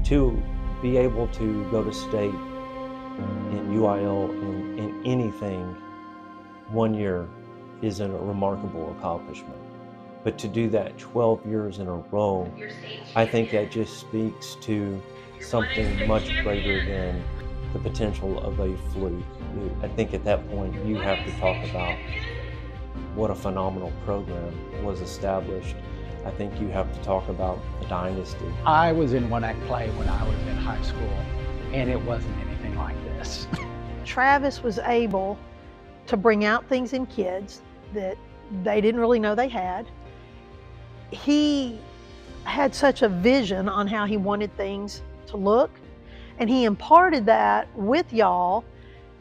to be able to go to state in UIL in anything 1 year is a remarkable accomplishment. But to do that 12 years in a row, I think that just speaks to something much greater than the potential of a fluke. I think at that point you have to talk about what a phenomenal program was established. I think you have to talk about a dynasty. I was in one-act play when I was in high school, and it wasn't anything like this. Travis was able to bring out things in kids that they didn't really know they had. He had such a vision on how he wanted things to look, and he imparted that with y'all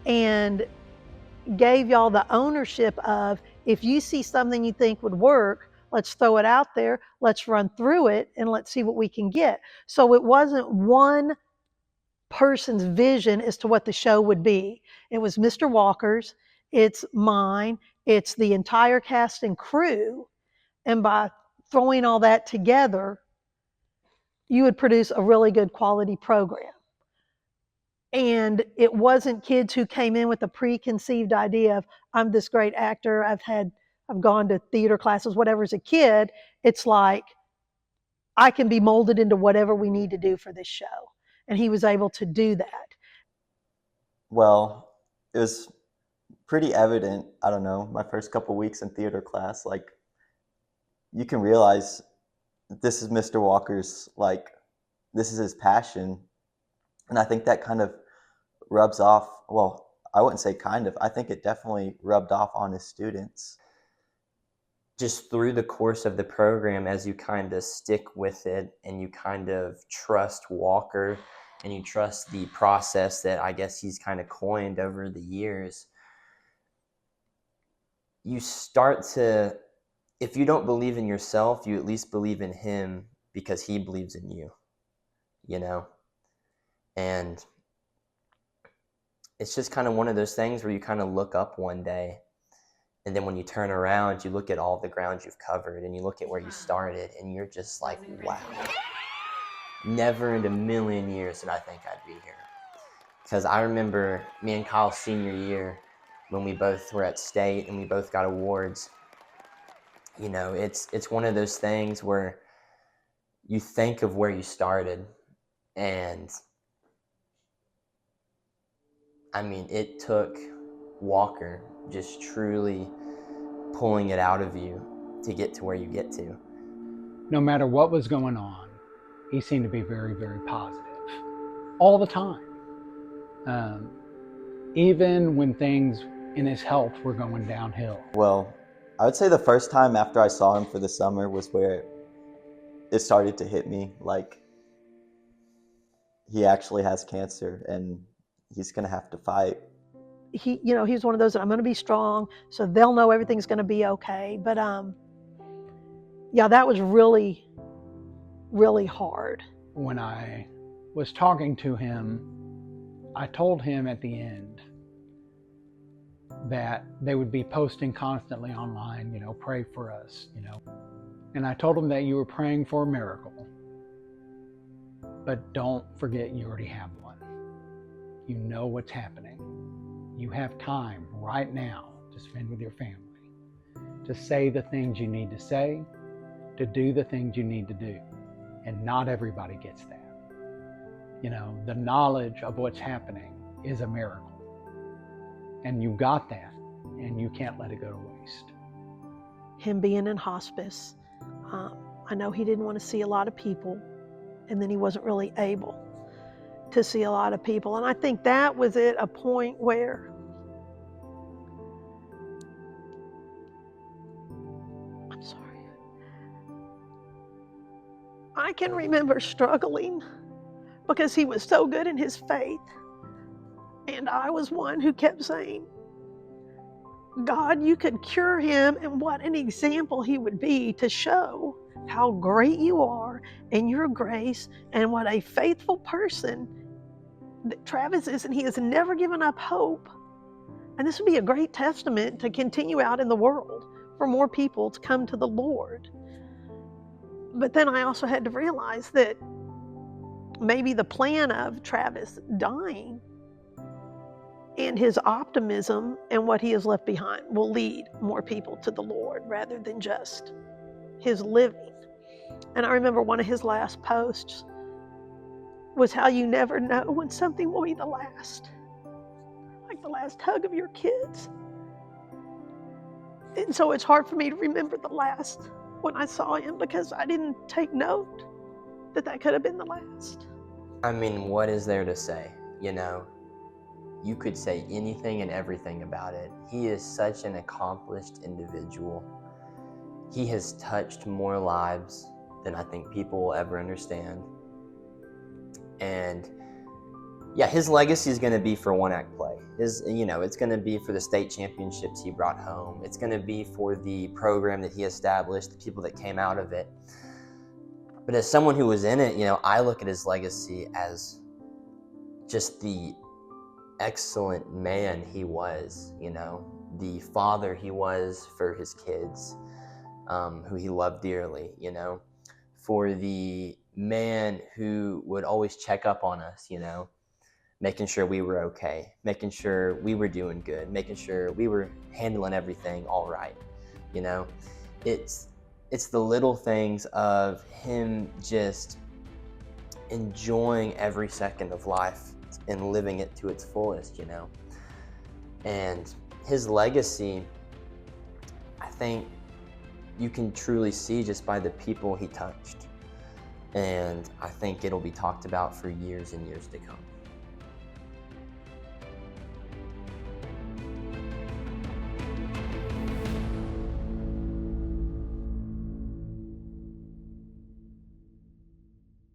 and gave y'all the ownership of, if you see something you think would work, let's throw it out there, let's run through it, and let's see what we can get. So it wasn't one person's vision as to what the show would be. It was Mr. Walker's, it's mine, it's the entire cast and crew, and by throwing all that together, you would produce a really good quality program. And it wasn't kids who came in with a preconceived idea of, I'm this great actor, I've gone to theater classes, whatever. As a kid, it's like, I can be molded into whatever we need to do for this show. And he was able to do that. Well, it was pretty evident, I don't know, my first couple weeks in theater class, like, you can realize this is Mr. Walker's, like, this is his passion. And I think that kind of rubs off, well, I wouldn't say kind of, I think it definitely rubbed off on his students. Just through the course of the program, as you kind of stick with it and you kind of trust Walker and you trust the process that I guess he's kind of coined over the years, you start to, if you don't believe in yourself, you at least believe in him because he believes in you, you know? And it's just kind of one of those things where you kind of look up one day, and then when you turn around, you look at all the ground you've covered and you look at where you started, and you're just like, wow, never in a million years did I think I'd be here. Because I remember me and Kyle's senior year when we both were at state and we both got awards. You know, it's one of those things where you think of where you started, and I mean, it took Walker just truly pulling it out of you to get to where you get to. No matter what was going on, he seemed to be very, very positive all the time. Even when things in his health were going downhill. Well, I would say the first time after I saw him for the summer was where it started to hit me, like, he actually has cancer and he's going to have to fight. He's one of those that I'm going to be strong, so they'll know everything's going to be okay. But yeah, that was really, really hard. When I was talking to him, I told him at the end that they would be posting constantly online, pray for us, And I told him that you were praying for a miracle, but don't forget you already have one. You know what's happening. You have time right now to spend with your family, to say the things you need to say, to do the things you need to do. And not everybody gets that. The knowledge of what's happening is a miracle. And you got that, and you can't let it go to waste. Him being in hospice, I know he didn't want to see a lot of people, and then he wasn't really able to see a lot of people. And I think that was at a point where I'm sorry. I can remember struggling because he was so good in his faith. And I was one who kept saying, God, you could cure him, and what an example he would be to show how great you are and your grace and what a faithful person that Travis is, and he has never given up hope. And this would be a great testament to continue out in the world for more people to come to the Lord. But then I also had to realize that maybe the plan of Travis dying and his optimism and what he has left behind will lead more people to the Lord rather than just his living. And I remember one of his last posts was how you never know when something will be the last, like the last hug of your kids. And so it's hard for me to remember the last when I saw him because I didn't take note that that could have been the last. I mean, what is there to say? You know, you could say anything and everything about it. He is such an accomplished individual. He has touched more lives than I think people will ever understand. And yeah, his legacy is going to be for one act play. It's going to be for the state championships he brought home. It's going to be for the program that he established, the people that came out of it. But as someone who was in it, I look at his legacy as just the excellent man he was, the father he was for his kids, who he loved dearly, for the man who would always check up on us, making sure we were okay, making sure we were doing good, making sure we were handling everything all right. It's the little things of him just enjoying every second of life and living it to its fullest, And his legacy, I think you can truly see just by the people he touched. And I think it'll be talked about for years and years to come.